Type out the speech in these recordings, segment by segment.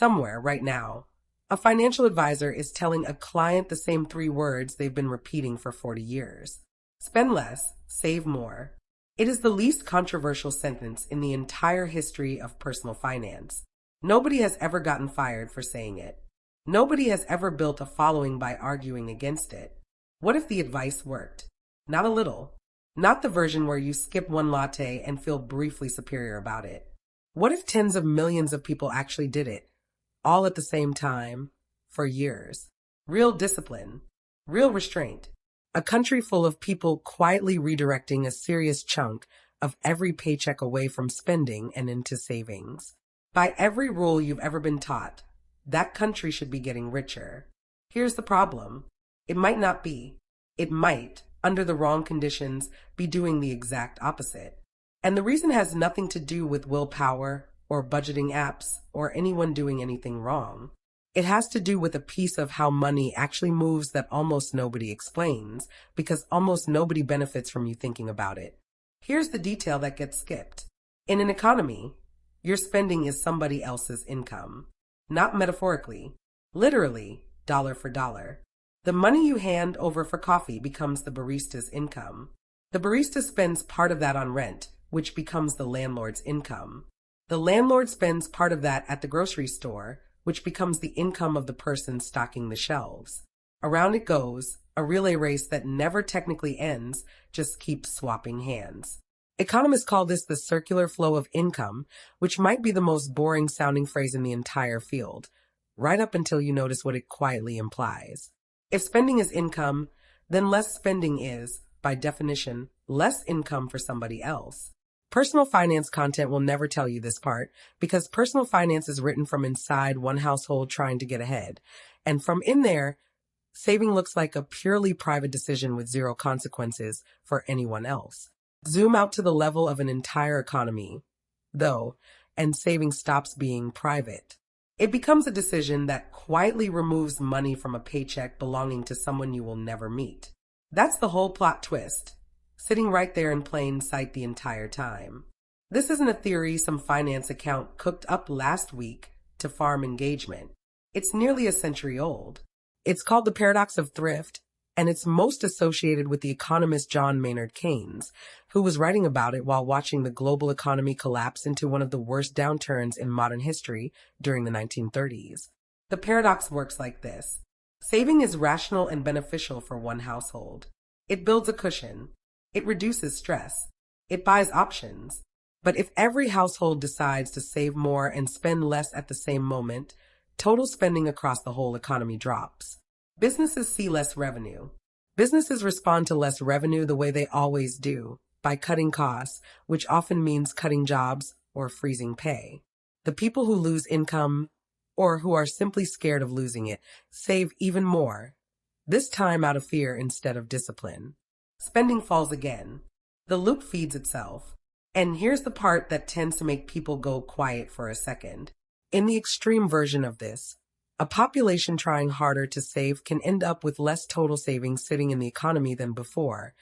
Somewhere, right now, a financial advisor is telling a client the same three words they've been repeating for 40 years. Spend less, save more. It is the least controversial sentence in the entire history of personal finance. Nobody has ever gotten fired for saying it. Nobody has ever built a following by arguing against it. What if the advice worked? Not a little. Not the version where you skip one latte and feel briefly superior about it. What if tens of millions of people actually did it, all at the same time, for years? Real discipline, real restraint. A country full of people quietly redirecting a serious chunk of every paycheck away from spending and into savings. By every rule you've ever been taught, that country should be getting richer. Here's the problem. It might not be. It might, under the wrong conditions, be doing the exact opposite. And the reason has nothing to do with willpower or budgeting apps or anyone doing anything wrong. It has to do with a piece of how money actually moves that almost nobody explains, because almost nobody benefits from you thinking about it. Here's the detail that gets skipped. In an economy, your spending is somebody else's income. Not metaphorically, literally, dollar for dollar. The money you hand over for coffee becomes the barista's income. The barista spends part of that on rent, which becomes the landlord's income. The landlord spends part of that at the grocery store, which becomes the income of the person stocking the shelves. Around it goes, a relay race that never technically ends, just keeps swapping hands. Economists call this the circular flow of income, which might be the most boring sounding phrase in the entire field, right up until you notice what it quietly implies. If spending is income, then less spending is, by definition, less income for somebody else. Personal finance content will never tell you this part, because personal finance is written from inside one household trying to get ahead. And from in there, saving looks like a purely private decision with zero consequences for anyone else. Zoom out to the level of an entire economy, though, and saving stops being private. It becomes a decision that quietly removes money from a paycheck belonging to someone you will never meet. That's the whole plot twist, sitting right there in plain sight the entire time. This isn't a theory some finance account cooked up last week to farm engagement. It's nearly a century old. It's called the paradox of thrift, and it's most associated with the economist John Maynard Keynes, who was writing about it while watching the global economy collapse into one of the worst downturns in modern history during the 1930s. The paradox works like this. Saving is rational and beneficial for one household. It builds a cushion. It reduces stress. It buys options. But if every household decides to save more and spend less at the same moment, total spending across the whole economy drops. Businesses see less revenue. Businesses respond to less revenue the way they always do, by cutting costs, which often means cutting jobs or freezing pay. The people who lose income, or who are simply scared of losing it, save even more, this time out of fear instead of discipline. Spending falls again. The loop feeds itself. And here's the part that tends to make people go quiet for a second. In the extreme version of this, a population trying harder to save can end up with less total savings sitting in the economy than before,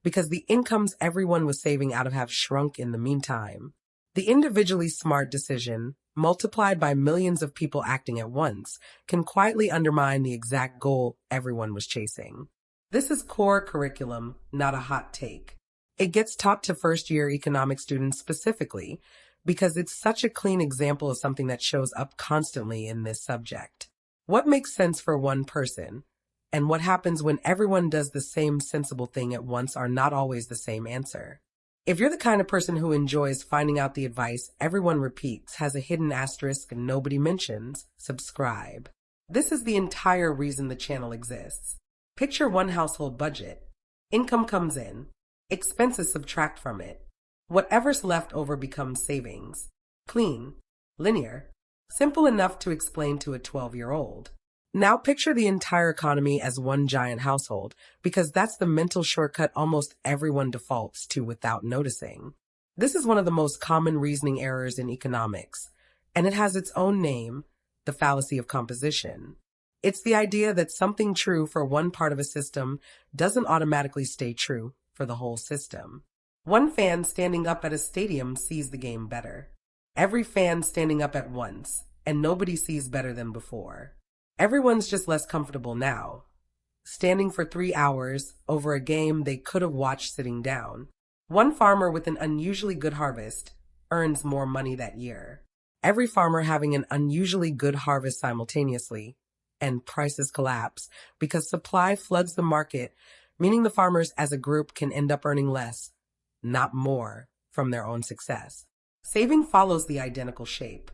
because the incomes everyone was saving out of have shrunk in the meantime. The individually smart decision, multiplied by millions of people acting at once, can quietly undermine the exact goal everyone was chasing. This is core curriculum, not a hot take. It gets taught to first-year economics students specifically because it's such a clean example of something that shows up constantly in this subject. What makes sense for one person, and what happens when everyone does the same sensible thing at once are not always the same answer. If you're the kind of person who enjoys finding out the advice everyone repeats has a hidden asterisk and nobody mentions, subscribe. This is the entire reason the channel exists. Picture one household budget. Income comes in. Expenses subtract from it. Whatever's left over becomes savings. Clean. Linear. Simple enough to explain to a 12-year-old. Now picture the entire economy as one giant household, because that's the mental shortcut almost everyone defaults to without noticing. This is one of the most common reasoning errors in economics, and it has its own name, the fallacy of composition. It's the idea that something true for one part of a system doesn't automatically stay true for the whole system. One fan standing up at a stadium sees the game better. Every fan standing up at once, and nobody sees better than before. Everyone's just less comfortable now, standing for 3 hours over a game they could have watched sitting down. One farmer with an unusually good harvest earns more money that year. Every farmer having an unusually good harvest simultaneously, and prices collapse because supply floods the market, meaning the farmers as a group can end up earning less, not more, from their own success. Saving follows the identical shape.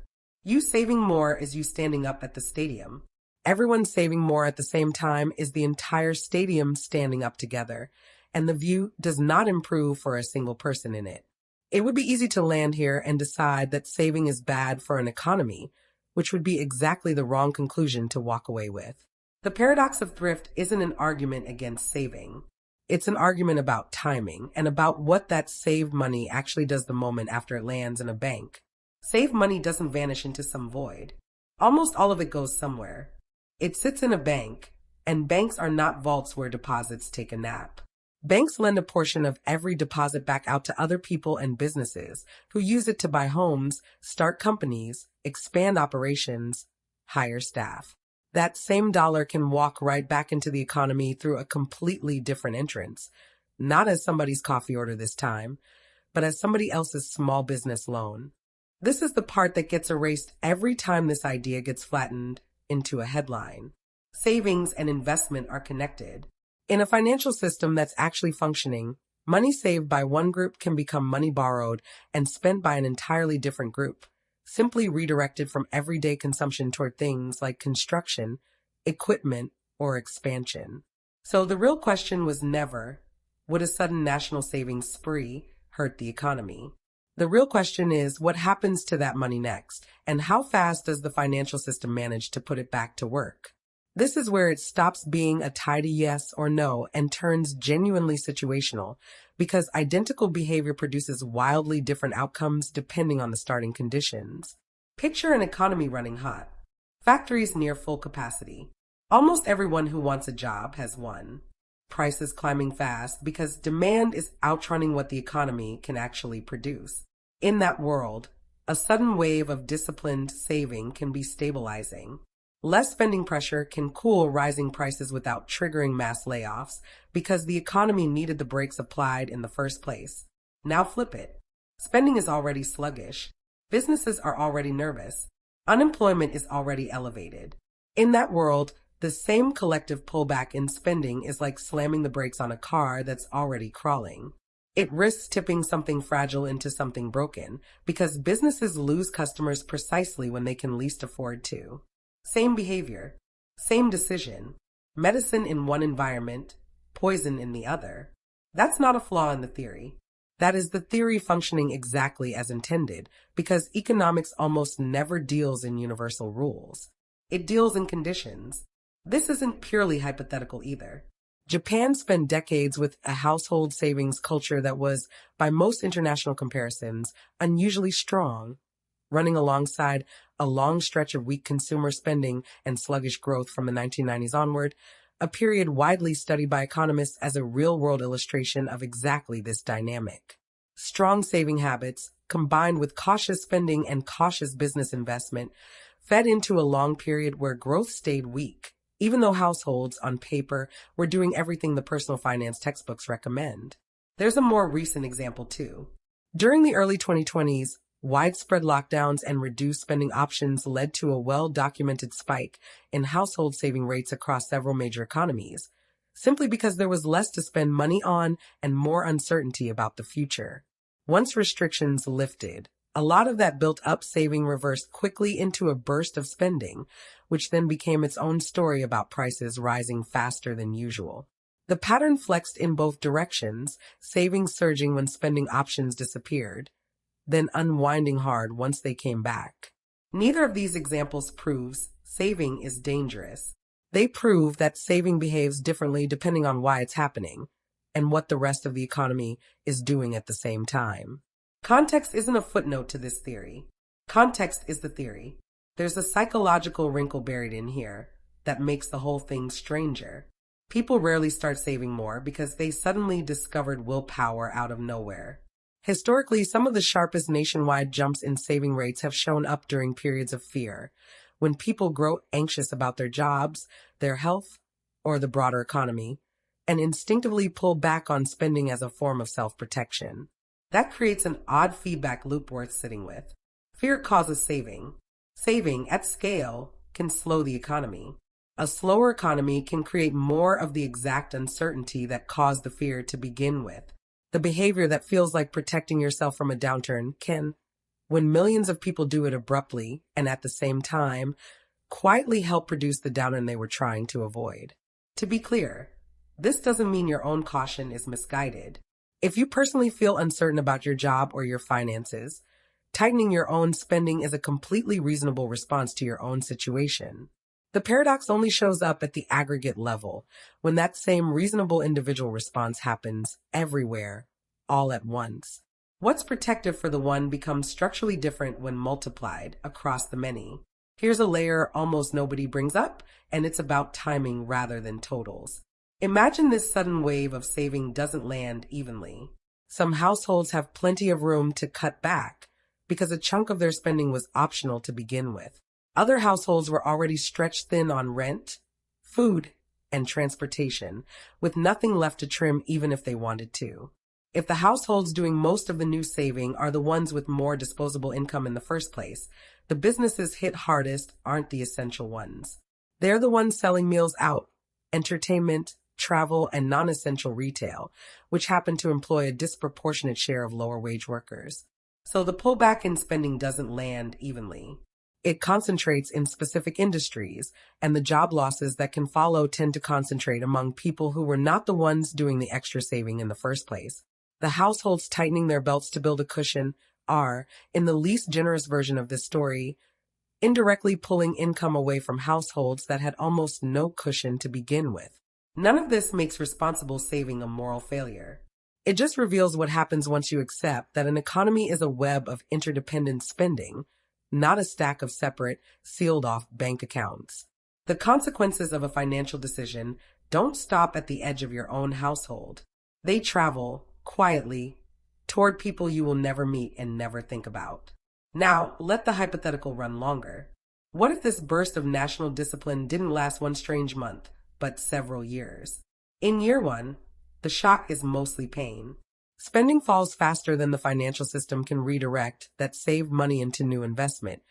You saving more is you standing up at the stadium. Everyone saving more at the same time is the entire stadium standing up together, and the view does not improve for a single person in it. It would be easy to land here and decide that saving is bad for an economy, which would be exactly the wrong conclusion to walk away with. The paradox of thrift isn't an argument against saving. It's an argument about timing and about what that saved money actually does the moment after it lands in a bank. Saved money doesn't vanish into some void. Almost all of it goes somewhere. It sits in a bank, and banks are not vaults where deposits take a nap. Banks lend a portion of every deposit back out to other people and businesses who use it to buy homes, start companies, expand operations, hire staff. That same dollar can walk right back into the economy through a completely different entrance, not as somebody's coffee order this time, but as somebody else's small business loan. This is the part that gets erased every time this idea gets flattened into a headline. Savings and investment are connected. In a financial system that's actually functioning, money saved by one group can become money borrowed and spent by an entirely different group, simply redirected from everyday consumption toward things like construction, equipment, or expansion. So the real question was never, would a sudden national savings spree hurt the economy? The real question is, what happens to that money next, and how fast does the financial system manage to put it back to work? This is where it stops being a tidy yes or no and turns genuinely situational, because identical behavior produces wildly different outcomes depending on the starting conditions. Picture an economy running hot. Factories near full capacity. Almost everyone who wants a job has one. Prices climbing fast because demand is outrunning what the economy can actually produce. In that world, a sudden wave of disciplined saving can be stabilizing. Less spending pressure can cool rising prices without triggering mass layoffs because the economy needed the brakes applied in the first place. Now flip it. Spending is already sluggish. Businesses are already nervous. Unemployment is already elevated. In that world, the same collective pullback in spending is like slamming the brakes on a car that's already crawling. It risks tipping something fragile into something broken because businesses lose customers precisely when they can least afford to. Same behavior, same decision, medicine in one environment, poison in the other. That's not a flaw in the theory. That is the theory functioning exactly as intended, because economics almost never deals in universal rules. It deals in conditions. This isn't purely hypothetical either. Japan spent decades with a household savings culture that was, by most international comparisons, unusually strong, running alongside a long stretch of weak consumer spending and sluggish growth from the 1990s onward, a period widely studied by economists as a real-world illustration of exactly this dynamic. Strong saving habits, combined with cautious spending and cautious business investment, fed into a long period where growth stayed weak, even though households, on paper, were doing everything the personal finance textbooks recommend. There's a more recent example, too. During the early 2020s, widespread lockdowns and reduced spending options led to a well-documented spike in household saving rates across several major economies, simply because there was less to spend money on and more uncertainty about the future. Once restrictions lifted, a lot of that built-up saving reversed quickly into a burst of spending, which then became its own story about prices rising faster than usual. The pattern flexed in both directions, savings surging when spending options disappeared, then unwinding hard once they came back. Neither of these examples proves saving is dangerous. They prove that saving behaves differently depending on why it's happening and what the rest of the economy is doing at the same time. Context isn't a footnote to this theory. Context is the theory. There's a psychological wrinkle buried in here that makes the whole thing stranger. People rarely start saving more because they suddenly discovered willpower out of nowhere. Historically, some of the sharpest nationwide jumps in saving rates have shown up during periods of fear, when people grow anxious about their jobs, their health, or the broader economy, and instinctively pull back on spending as a form of self-protection. That creates an odd feedback loop worth sitting with. Fear causes saving. Saving, at scale, can slow the economy. A slower economy can create more of the exact uncertainty that caused the fear to begin with. The behavior that feels like protecting yourself from a downturn can, when millions of people do it abruptly and at the same time, quietly help produce the downturn they were trying to avoid. To be clear, this doesn't mean your own caution is misguided. If you personally feel uncertain about your job or your finances, tightening your own spending is a completely reasonable response to your own situation. The paradox only shows up at the aggregate level, when that same reasonable individual response happens everywhere, all at once. What's protective for the one becomes structurally different when multiplied across the many. Here's a layer almost nobody brings up, and it's about timing rather than totals. Imagine this sudden wave of saving doesn't land evenly. Some households have plenty of room to cut back because a chunk of their spending was optional to begin with. Other households were already stretched thin on rent, food, and transportation, with nothing left to trim even if they wanted to. If the households doing most of the new saving are the ones with more disposable income in the first place, the businesses hit hardest aren't the essential ones. They're the ones selling meals out, entertainment, travel, and non-essential retail, which happen to employ a disproportionate share of lower-wage workers. So the pullback in spending doesn't land evenly. It concentrates in specific industries, and the job losses that can follow tend to concentrate among people who were not the ones doing the extra saving in the first place. The households tightening their belts to build a cushion are, in the least generous version of this story, indirectly pulling income away from households that had almost no cushion to begin with. None of this makes responsible saving a moral failure. It just reveals what happens once you accept that an economy is a web of interdependent spending, not a stack of separate, sealed-off bank accounts. The consequences of a financial decision don't stop at the edge of your own household. They travel, quietly, toward people you will never meet and never think about. Now, let the hypothetical run longer. What if this burst of national discipline didn't last one strange month, but several years? In year one, the shock is mostly pain. Spending falls faster than the financial system can redirect that saved money into new investment,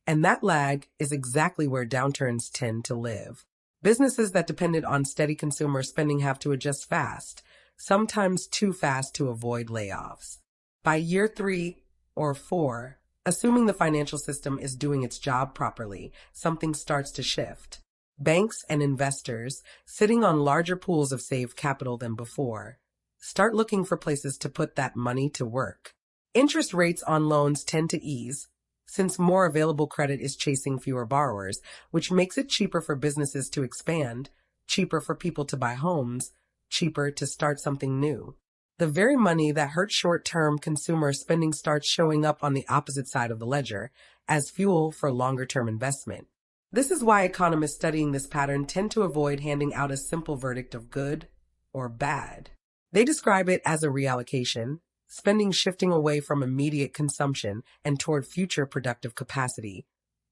and that lag is exactly where downturns tend to live. Businesses that depended on steady consumer spending have to adjust fast, sometimes too fast to avoid layoffs. By year 3 or 4, assuming the financial system is doing its job properly, something starts to shift. Banks and investors, sitting on larger pools of saved capital than before, start looking for places to put that money to work. Interest rates on loans tend to ease, since more available credit is chasing fewer borrowers, which makes it cheaper for businesses to expand, cheaper for people to buy homes, cheaper to start something new. The very money that hurt short-term consumer spending starts showing up on the opposite side of the ledger, as fuel for longer-term investment. This is why economists studying this pattern tend to avoid handing out a simple verdict of good or bad. They describe it as a reallocation, spending shifting away from immediate consumption and toward future productive capacity,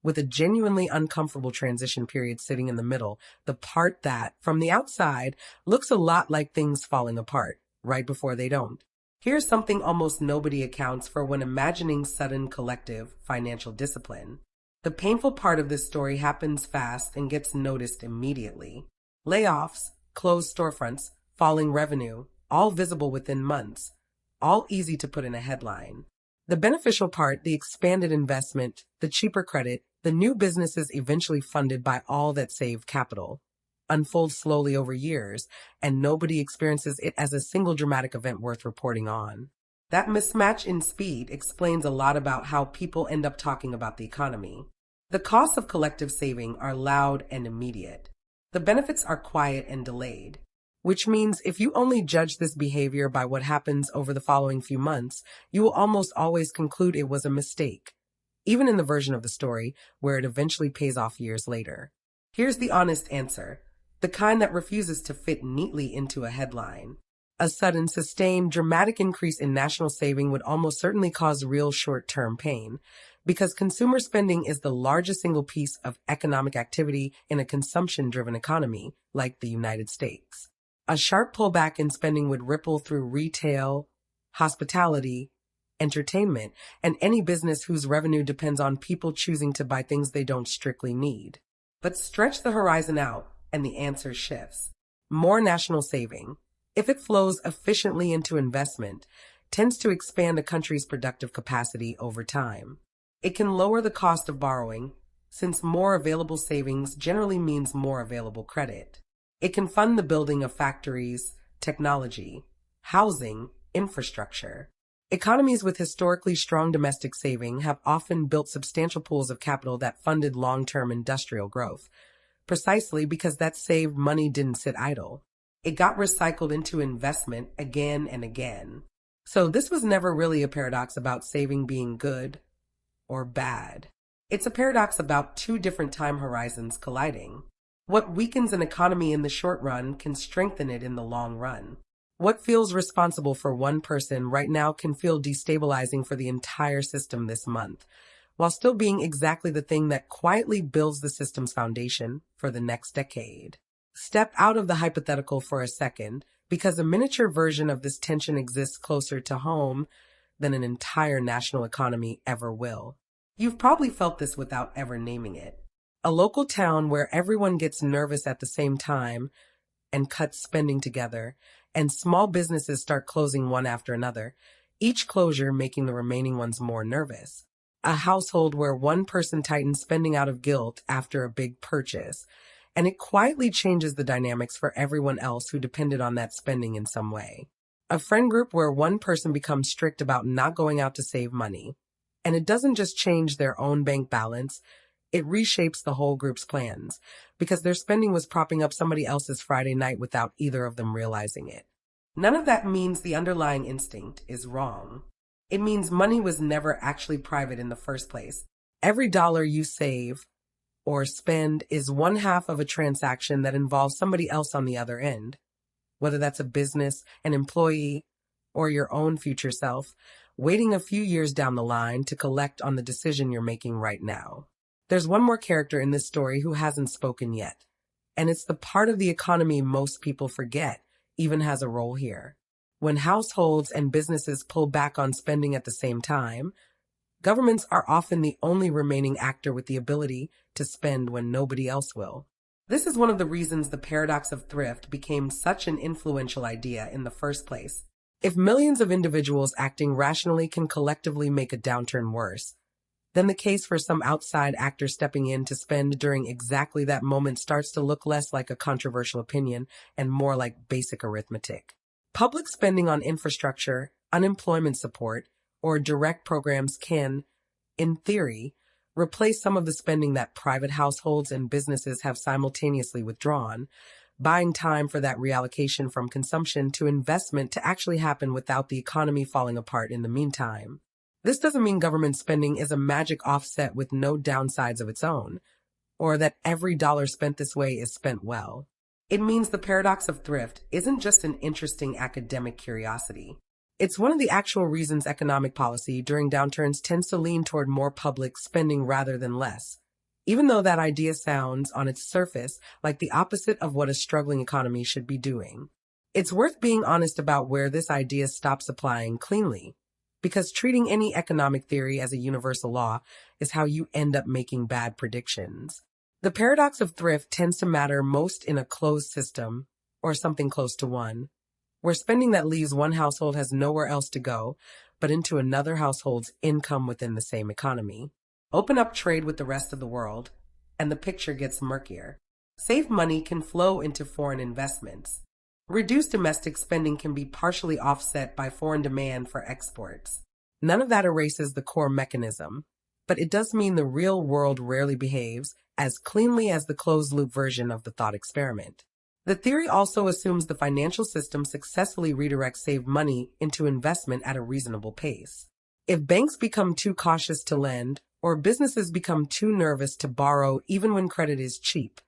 with a genuinely uncomfortable transition period sitting in the middle, the part that, from the outside, looks a lot like things falling apart, right before they don't. Here's something almost nobody accounts for when imagining sudden collective financial discipline. The painful part of this story happens fast and gets noticed immediately. Layoffs, closed storefronts, falling revenue, all visible within months, all easy to put in a headline. The beneficial part, the expanded investment, the cheaper credit, the new businesses eventually funded by all that saved capital, unfolds slowly over years, and nobody experiences it as a single dramatic event worth reporting on. That mismatch in speed explains a lot about how people end up talking about the economy. The costs of collective saving are loud and immediate. The benefits are quiet and delayed. Which means if you only judge this behavior by what happens over the following few months, you will almost always conclude it was a mistake, even in the version of the story where it eventually pays off years later. Here's the honest answer, the kind that refuses to fit neatly into a headline. A sudden, sustained, dramatic increase in national saving would almost certainly cause real short-term pain, because consumer spending is the largest single piece of economic activity in a consumption-driven economy like the United States. A sharp pullback in spending would ripple through retail, hospitality, entertainment, and any business whose revenue depends on people choosing to buy things they don't strictly need. But stretch the horizon out, and the answer shifts. More national saving, if it flows efficiently into investment, tends to expand a country's productive capacity over time. It can lower the cost of borrowing, since more available savings generally means more available credit. It can fund the building of factories, technology, housing, infrastructure. Economies with historically strong domestic saving have often built substantial pools of capital that funded long-term industrial growth, precisely because that saved money didn't sit idle. It got recycled into investment again and again. So this was never really a paradox about saving being good or bad. It's a paradox about two different time horizons colliding. What weakens an economy in the short run can strengthen it in the long run. What feels responsible for one person right now can feel destabilizing for the entire system this month, while still being exactly the thing that quietly builds the system's foundation for the next decade. Step out of the hypothetical for a second, because a miniature version of this tension exists closer to home than an entire national economy ever will. You've probably felt this without ever naming it. A local town where everyone gets nervous at the same time and cuts spending together, and small businesses start closing one after another, each closure making the remaining ones more nervous. A household where one person tightens spending out of guilt after a big purchase, and it quietly changes the dynamics for everyone else who depended on that spending in some way. A friend group where one person becomes strict about not going out to save money, and it doesn't just change their own bank balance, it reshapes the whole group's plans, because their spending was propping up somebody else's Friday night without either of them realizing it. None of that means the underlying instinct is wrong. It means money was never actually private in the first place. Every dollar you save or spend is one half of a transaction that involves somebody else on the other end, whether that's a business, an employee, or your own future self, waiting a few years down the line to collect on the decision you're making right now. There's one more character in this story who hasn't spoken yet, and it's the part of the economy most people forget even has a role here. When households and businesses pull back on spending at the same time, governments are often the only remaining actor with the ability to spend when nobody else will. This is one of the reasons the paradox of thrift became such an influential idea in the first place. If millions of individuals acting rationally can collectively make a downturn worse, then the case for some outside actor stepping in to spend during exactly that moment starts to look less like a controversial opinion and more like basic arithmetic. Public spending on infrastructure, unemployment support, or direct programs can, in theory, replace some of the spending that private households and businesses have simultaneously withdrawn, buying time for that reallocation from consumption to investment to actually happen without the economy falling apart in the meantime. This doesn't mean government spending is a magic offset with no downsides of its own, or that every dollar spent this way is spent well. It means the paradox of thrift isn't just an interesting academic curiosity. It's one of the actual reasons economic policy during downturns tends to lean toward more public spending rather than less, even though that idea sounds, on its surface, like the opposite of what a struggling economy should be doing. It's worth being honest about where this idea stops applying cleanly, because treating any economic theory as a universal law is how you end up making bad predictions. The paradox of thrift tends to matter most in a closed system, or something close to one, where spending that leaves one household has nowhere else to go but into another household's income within the same economy. Open up trade with the rest of the world, and the picture gets murkier. Saved money can flow into foreign investments. Reduced domestic spending can be partially offset by foreign demand for exports. None of that erases the core mechanism, but it does mean the real world rarely behaves as cleanly as the closed-loop version of the thought experiment. The theory also assumes the financial system successfully redirects saved money into investment at a reasonable pace. If banks become too cautious to lend, or businesses become too nervous to borrow even when credit is cheap,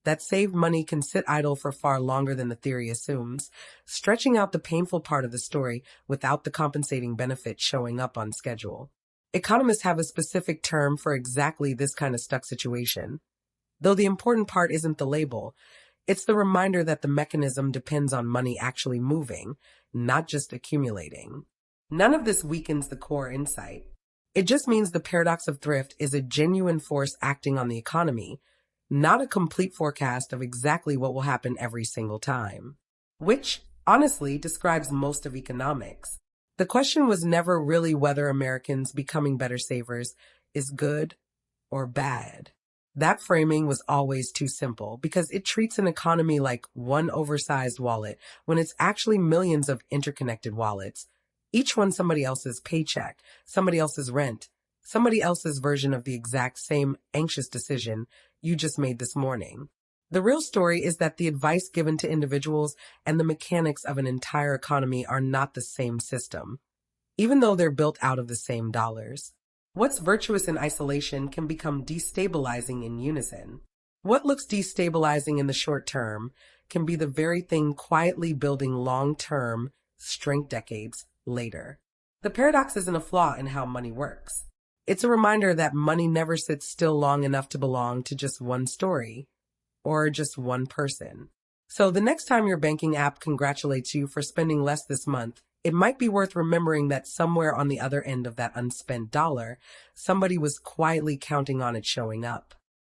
that saved money can sit idle for far longer than the theory assumes, stretching out the painful part of the story without the compensating benefit showing up on schedule. Economists have a specific term for exactly this kind of stuck situation. Though the important part isn't the label, it's the reminder that the mechanism depends on money actually moving, not just accumulating. None of this weakens the core insight. It just means the paradox of thrift is a genuine force acting on the economy, not a complete forecast of exactly what will happen every single time. Which, honestly, describes most of economics. The question was never really whether Americans becoming better savers is good or bad. That framing was always too simple because it treats an economy like one oversized wallet when it's actually millions of interconnected wallets, each one somebody else's paycheck, somebody else's rent, somebody else's version of the exact same anxious decision you just made this morning. The real story is that the advice given to individuals and the mechanics of an entire economy are not the same system, even though they're built out of the same dollars. What's virtuous in isolation can become destabilizing in unison. What looks destabilizing in the short term can be the very thing quietly building long-term strength decades later. The paradox isn't a flaw in how money works. It's a reminder that money never sits still long enough to belong to just one story or just one person. So the next time your banking app congratulates you for spending less this month, it might be worth remembering that somewhere on the other end of that unspent dollar, somebody was quietly counting on it showing up.